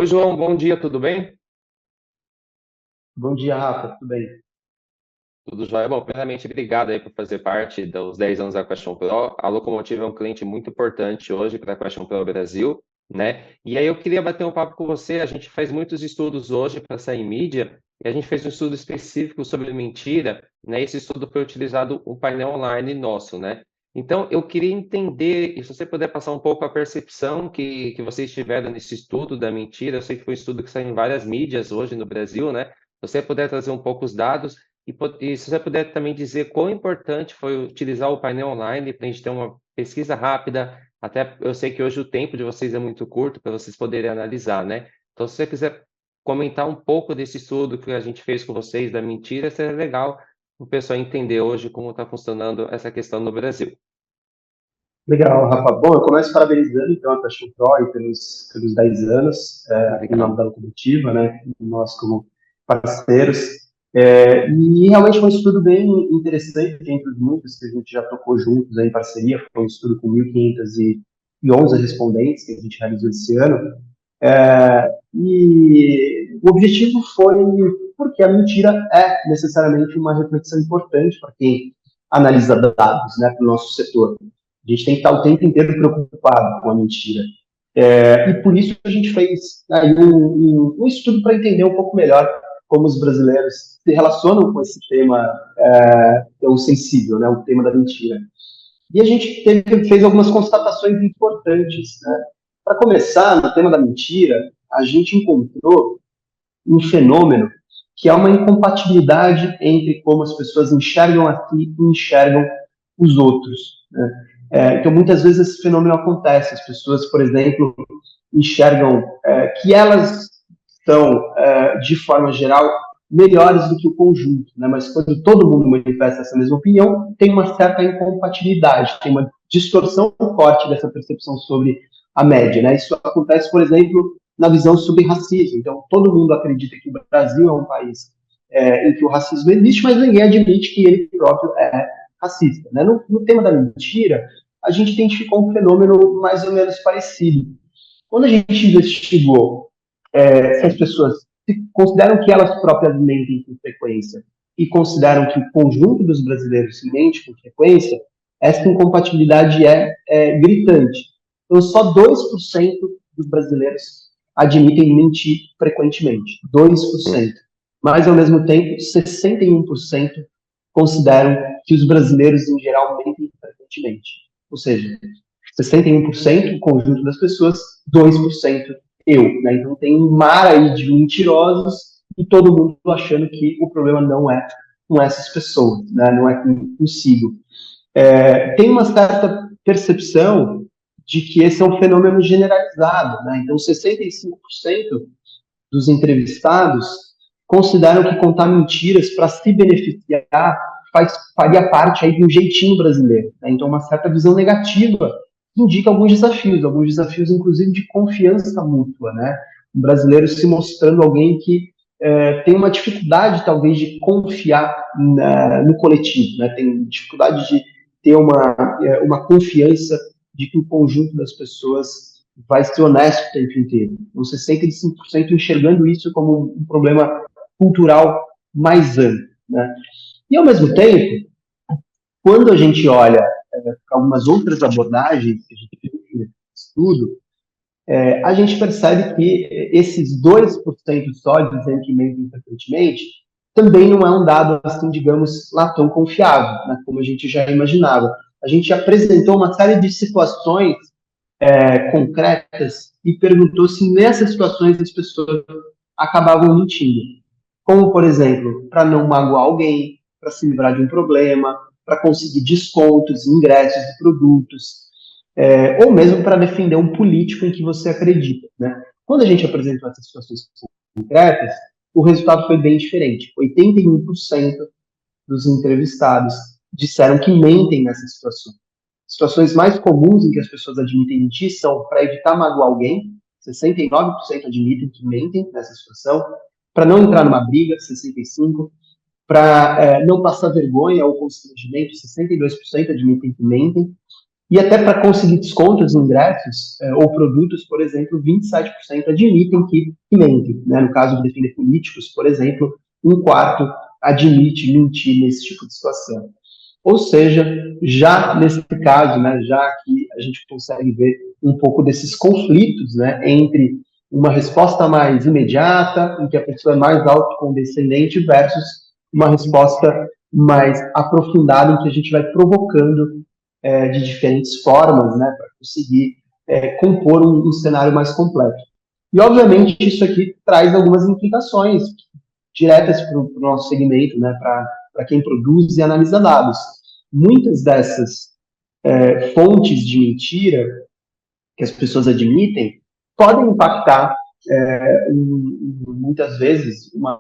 Oi, João, bom dia, tudo bem? Bom dia, Rafa, tudo bem? Tudo jóia? Bom, primeiramente, obrigado aí por fazer parte dos 10 anos da Question Pro. A Locomotiva é um cliente muito importante hoje para a Question Pro Brasil, né? E aí eu queria bater um papo com você. A gente faz muitos estudos hoje para sair em mídia, e a gente fez um estudo específico sobre mentira, né? Esse estudo foi utilizado um painel online nosso, né? Então, eu queria entender, e se você puder passar um pouco a percepção que vocês tiveram nesse estudo da mentira. Eu sei que foi um estudo que saiu em várias mídias hoje no Brasil, né? Se você puder trazer um pouco os dados, e se você puder também dizer quão importante foi utilizar o painel online para a gente ter uma pesquisa rápida, até eu sei que hoje o tempo de vocês é muito curto para vocês poderem analisar, né? Então, se você quiser comentar um pouco desse estudo que a gente fez com vocês da mentira, seria legal o pessoal entender hoje como está funcionando essa questão no Brasil. Legal, Rafa. Bom, eu começo parabenizando então a Passion Pro e pelos 10 anos, em nome Obrigado. da Locomotiva, né? Nós como parceiros. E realmente foi um estudo bem interessante, entre os muitos que a gente já tocou juntos aí, em parceria. Foi um estudo com 1.511 respondentes que a gente realizou esse ano. E o objetivo foi porque a mentira é necessariamente uma reflexão importante para quem analisa dados, né, para o nosso setor. A gente tem que estar o tempo inteiro preocupado com a mentira. E por isso a gente fez aí um estudo para entender um pouco melhor como os brasileiros se relacionam com esse tema tão sensível, né, o tema da mentira. E a gente fez algumas constatações importantes, né? Para começar, no tema da mentira, a gente encontrou um fenômeno que é uma incompatibilidade entre como as pessoas enxergam a si e enxergam os outros, né? Então, muitas vezes esse fenômeno acontece. As pessoas, por exemplo, enxergam que elas são, de forma geral, melhores do que o conjunto, né? Mas quando todo mundo manifesta essa mesma opinião, tem uma certa incompatibilidade, tem uma distorção forte dessa percepção sobre a média, né? Isso acontece, por exemplo, na visão sobre racismo. Então, todo mundo acredita que o Brasil é um país em que o racismo existe, mas ninguém admite que ele próprio é racista, né? No tema da mentira, a gente identificou um fenômeno mais ou menos parecido. Quando a gente investigou se as pessoas consideram que elas próprias mentem com frequência e consideram que o conjunto dos brasileiros se mente com frequência, essa incompatibilidade é gritante. Então, só 2% dos brasileiros admitem mentir frequentemente. 2%. Mas, ao mesmo tempo, 61% consideram que os brasileiros, em geral, mentem frequentemente. Ou seja, 61% o conjunto das pessoas, 2% eu. Né? Então tem um mar aí de mentirosos e todo mundo achando que o problema não é com essas pessoas, né? Não é consigo. Tem uma certa percepção de que esse é um fenômeno generalizado. Né? Então 65% dos entrevistados consideram que contar mentiras para se beneficiar faria parte aí de um jeitinho brasileiro. Né? Então, uma certa visão negativa indica alguns desafios inclusive de confiança mútua, né? O brasileiro se mostrando alguém que tem uma dificuldade, talvez, de confiar no coletivo, né? Tem dificuldade de ter uma confiança de que o conjunto das pessoas vai ser honesto o tempo inteiro. Então, 65% enxergando isso como um problema cultural mais amplo, né? E, ao mesmo tempo, quando a gente olha algumas outras abordagens que a gente viu nesse estudo, a gente percebe que esses 2% só dizendo que mentem frequentemente também não é um dado, assim, digamos, lá tão confiável, né, como a gente já imaginava. A gente apresentou uma série de situações concretas e perguntou se nessas situações as pessoas acabavam mentindo. Como, por exemplo, para não magoar alguém, para se livrar de um problema, para conseguir descontos, ingressos de produtos, ou mesmo para defender um político em que você acredita. Né? Quando a gente apresentou essas situações concretas, o resultado foi bem diferente. 81% dos entrevistados disseram que mentem nessas situações. Situações mais comuns em que as pessoas admitem mentir são para evitar magoar alguém, 69% admitem que mentem nessa situação, para não entrar numa briga, 65%, para não passar vergonha ou constrangimento, 62% admitem que mentem, E até para conseguir descontos em ingressos ou produtos, por exemplo, 27% admitem que mentem. Né? No caso de defender políticos, por exemplo, um quarto admite mentir nesse tipo de situação. Ou seja, já nesse caso, né, já que a gente consegue ver um pouco desses conflitos, né, entre uma resposta mais imediata, em que a pessoa é mais autocondescendente, versus uma resposta mais aprofundada, em que a gente vai provocando de diferentes formas, né, para conseguir compor um cenário mais completo. E, obviamente, isso aqui traz algumas implicações diretas para o nosso segmento, né, para quem produz e analisa dados. Muitas dessas fontes de mentira que as pessoas admitem podem impactar muitas vezes uma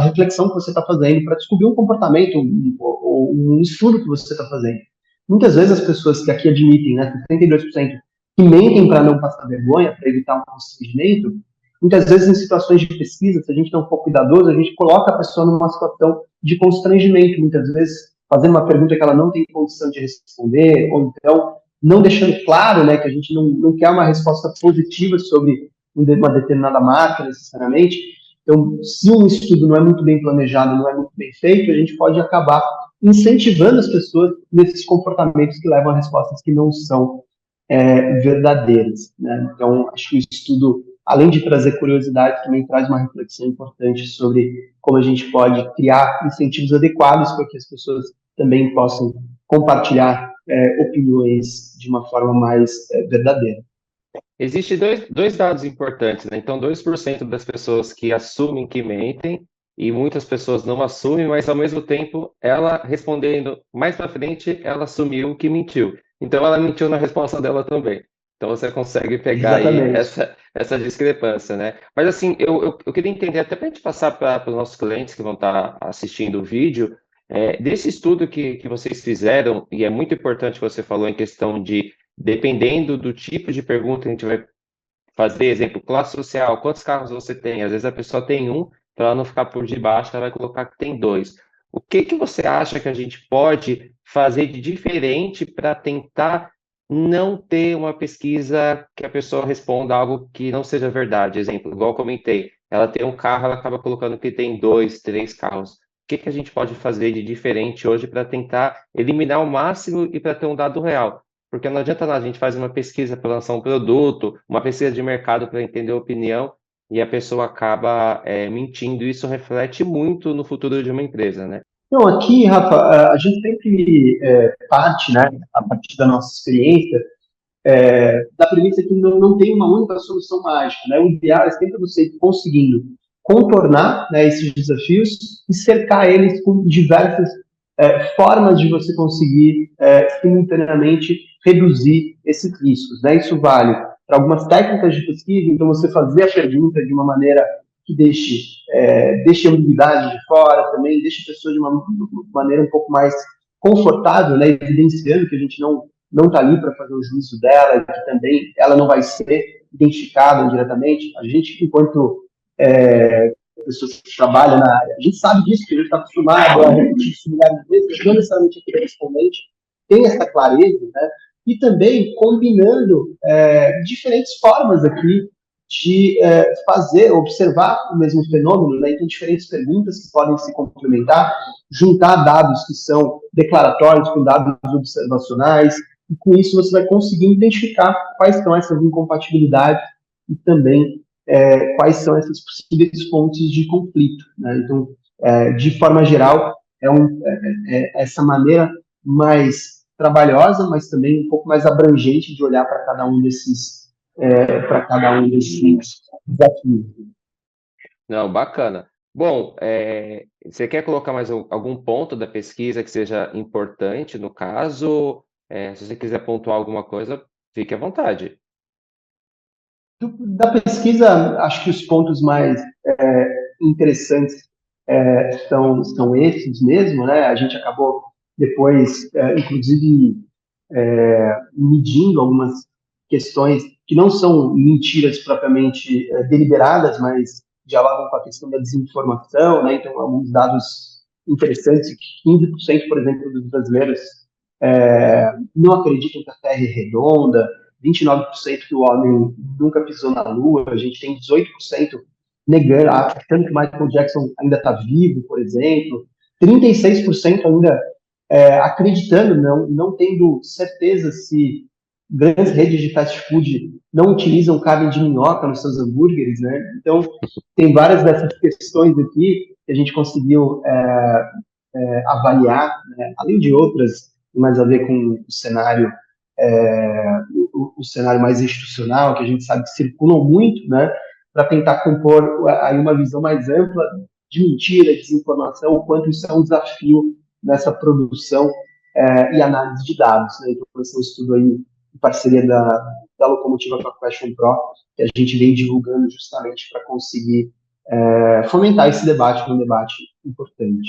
reflexão que você está fazendo para descobrir um comportamento ou um estudo que você está fazendo. Muitas vezes as pessoas que aqui admitem, né, 72%, que mentem para não passar vergonha, para evitar um constrangimento, muitas vezes em situações de pesquisa, se a gente não for cuidadoso, a gente coloca a pessoa numa situação de constrangimento, muitas vezes fazendo uma pergunta que ela não tem condição de responder, ou então não deixando claro, né, que a gente não quer uma resposta positiva sobre uma determinada marca, necessariamente. Então, se um estudo não é muito bem planejado, não é muito bem feito, a gente pode acabar incentivando as pessoas nesses comportamentos que levam a respostas que não são verdadeiras. Né? Então, acho que o estudo, além de trazer curiosidade, também traz uma reflexão importante sobre como a gente pode criar incentivos adequados para que as pessoas também possam compartilhar opiniões de uma forma mais verdadeira. Existem dois dados importantes, né? Então, 2% das pessoas que assumem que mentem e muitas pessoas não assumem, mas ao mesmo tempo, ela respondendo mais para frente, ela assumiu que mentiu. Então, ela mentiu na resposta dela também. Então, você consegue pegar aí Exatamente. essa discrepância, né? Mas, assim, eu queria entender, até para a gente passar para os nossos clientes que vão estar assistindo o vídeo, desse estudo que vocês fizeram, e é muito importante que você falou em questão de dependendo do tipo de pergunta que a gente vai fazer, exemplo, classe social, quantos carros você tem? Às vezes a pessoa tem um, para ela não ficar por debaixo, ela vai colocar que tem dois. O que você acha que a gente pode fazer de diferente para tentar não ter uma pesquisa que a pessoa responda algo que não seja verdade? Exemplo, igual eu comentei, ela tem um carro, ela acaba colocando que tem dois, três carros. O que a gente pode fazer de diferente hoje para tentar eliminar o máximo e para ter um dado real? Porque não adianta nada, a gente faz uma pesquisa para lançar um produto, uma pesquisa de mercado para entender a opinião, e a pessoa acaba mentindo. Isso reflete muito no futuro de uma empresa, né? Então, aqui, Rafa, a gente sempre parte, né, a partir da nossa experiência, da premissa que não tem uma única solução mágica. Né? O ideal é sempre você conseguindo contornar, né, esses desafios e cercar eles com diversas formas de você conseguir simultaneamente reduzir esses riscos. Né? Isso vale para algumas técnicas de pesquisa, então você fazer a pergunta de uma maneira que deixe a ambiguidade de fora também, deixe a pessoa de uma maneira um pouco mais confortável, né, evidenciando que a gente não está ali para fazer o juízo dela, e que também ela não vai ser identificada diretamente. A gente, enquanto pessoas que trabalham na área, a gente sabe disso, que a gente está acostumado a repetir isso milhares de vezes, não necessariamente aquele respondente tem essa clareza, né? E também combinando diferentes formas aqui de fazer, observar o mesmo fenômeno, né? Então, diferentes perguntas que podem se complementar, juntar dados que são declaratórios com dados observacionais, e com isso você vai conseguir identificar quais são essas incompatibilidades e também quais são essas possíveis fontes de conflito. Né? Então, de forma geral, essa maneira mais trabalhosa, mas também um pouco mais abrangente de olhar para cada um desses desafios. Não, bacana. Bom, você quer colocar mais algum ponto da pesquisa que seja importante no caso? Se você quiser pontuar alguma coisa, fique à vontade. Da pesquisa, acho que os pontos mais interessantes são esses mesmo, né? A gente acabou depois, inclusive, medindo algumas questões que não são mentiras propriamente deliberadas, mas dialogam com a questão da desinformação, né? Então, alguns dados interessantes, 15%, por exemplo, dos brasileiros não acreditam que a Terra é redonda, 29% que o homem nunca pisou na Lua, a gente tem 18% negando, acreditando que Michael Jackson ainda está vivo, por exemplo, 36% ainda acreditando, não tendo certeza se grandes redes de fast food não utilizam carne de minhoca nos seus hambúrgueres, né? Então, tem várias dessas questões aqui que a gente conseguiu avaliar, né? Além de outras, mais a ver com o cenário, o cenário mais institucional, que a gente sabe que circulam muito, né? Para tentar compor aí uma visão mais ampla de mentira, desinformação, o quanto isso é um desafio nessa produção e análise de dados, né? Então, esse é um estudo aí em parceria da Locomotiva com a Question Pro, que a gente vem divulgando justamente para conseguir fomentar esse debate, que é um debate importante.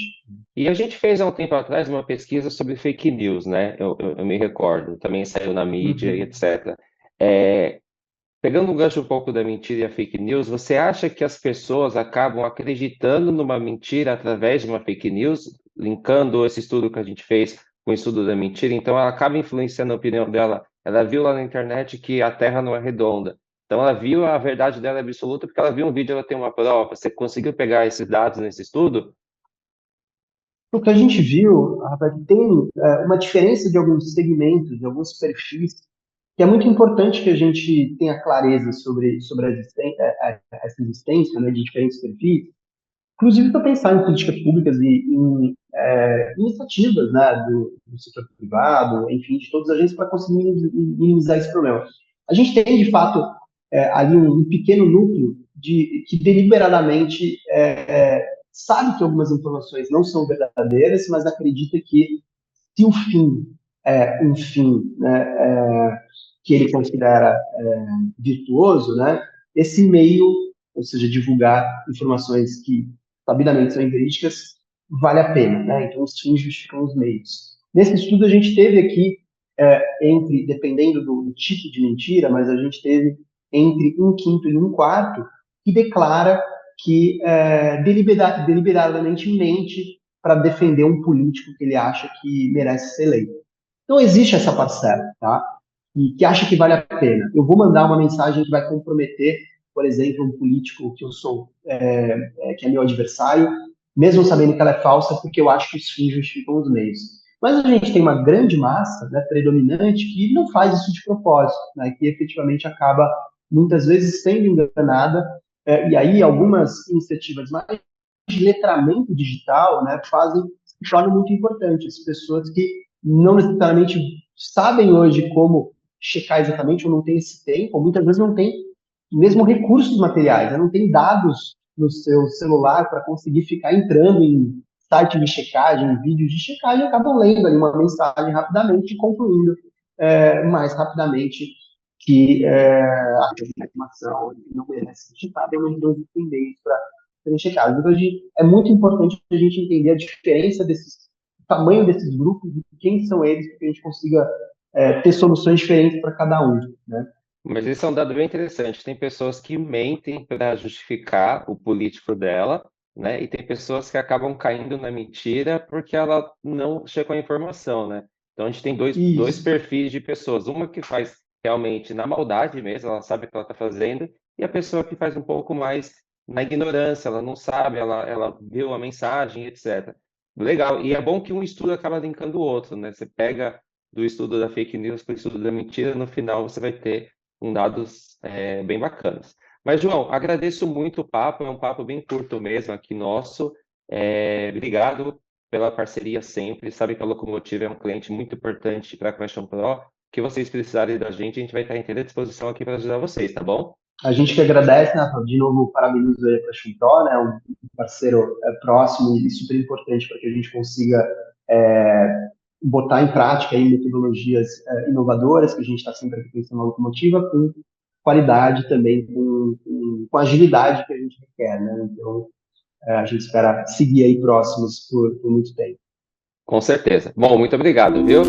E a gente fez há um tempo atrás uma pesquisa sobre fake news, né? Eu me recordo, também saiu na mídia e etc. É, pegando um gancho um pouco da mentira e a fake news, você acha que as pessoas acabam acreditando numa mentira através de uma fake news, linkando esse estudo que a gente fez com o estudo da mentira? Então, ela acaba influenciando a opinião dela. Ela viu lá na internet que a Terra não é redonda. Então, ela viu a verdade dela absoluta porque ela viu um vídeo, ela tem uma prova. Você conseguiu pegar esses dados nesse estudo? O que a gente viu, Rafael, que tem uma diferença de alguns segmentos, de alguns perfis, que é muito importante que a gente tenha clareza sobre essa existência, né, de diferentes perfis, inclusive para pensar em políticas públicas e em iniciativas, né, do setor privado, enfim, de todas as agências para conseguir minimizar esse problema. A gente tem, de fato, ali um pequeno núcleo que deliberadamente sabe que algumas informações não são verdadeiras, mas acredita que se o fim é um fim, né, que ele considera virtuoso, né, esse meio, ou seja, divulgar informações que sabidamente são inverídicas, vale a pena, né? Então os fins justificam os meios. Nesse estudo a gente teve aqui dependendo do tipo de mentira, mas a gente teve entre um quinto e um quarto que declara que deliberadamente mente para defender um político que ele acha que merece ser eleito. Então existe essa parcela, tá? E que acha que vale a pena. Eu vou mandar uma mensagem que vai comprometer, por exemplo, um político que eu sou, que é meu adversário, mesmo sabendo que ela é falsa, porque eu acho que os fins justificam os meios. Mas a gente tem uma grande massa, né, predominante, que não faz isso de propósito, né, que efetivamente acaba, muitas vezes, sendo enganada, e aí algumas iniciativas mais de letramento digital, né, se tornam muito importantes. Pessoas que não necessariamente sabem hoje como checar exatamente, ou não tem esse tempo, ou muitas vezes não tem mesmo recursos materiais, né, não tem dados no seu celular para conseguir ficar entrando em site de checagem, vídeos de checagem, acabam lendo ali uma mensagem rapidamente e concluindo mais rapidamente que aquela informação não merece ser checada, mas não existem meios para serem checados. Então, é muito importante a gente entender a diferença o tamanho desses grupos e quem são eles, para que a gente consiga ter soluções diferentes para cada um, né? Mas esse é um dado bem interessante. Tem pessoas que mentem para justificar o político dela, né? E tem pessoas que acabam caindo na mentira porque ela não checou a informação, né? Então a gente tem dois Isso. perfis de pessoas. Uma que faz realmente na maldade mesmo, ela sabe o que ela está fazendo, e a pessoa que faz um pouco mais na ignorância, ela não sabe, ela viu a mensagem, etc. Legal. E é bom que um estudo acaba linkando o outro, né? Você pega do estudo da fake news para o estudo da mentira, no final você vai ter com dados bem bacanas. Mas, João, agradeço muito o papo, é um papo bem curto mesmo aqui nosso. Obrigado pela parceria sempre. Sabe que a Locomotiva é um cliente muito importante para a Question Pro. Que vocês precisarem da gente, a gente vai estar inteira disposição aqui para ajudar vocês, tá bom? A gente que agradece, né? De novo, parabenizo aí para a Chumpro, né? Um parceiro próximo e super importante para que a gente consiga botar em prática aí metodologias inovadoras, que a gente está sempre aqui pensando na locomotiva, com qualidade também, com agilidade que a gente requer, né? Então, a gente espera seguir aí próximos por muito tempo. Com certeza. Bom, muito obrigado, viu?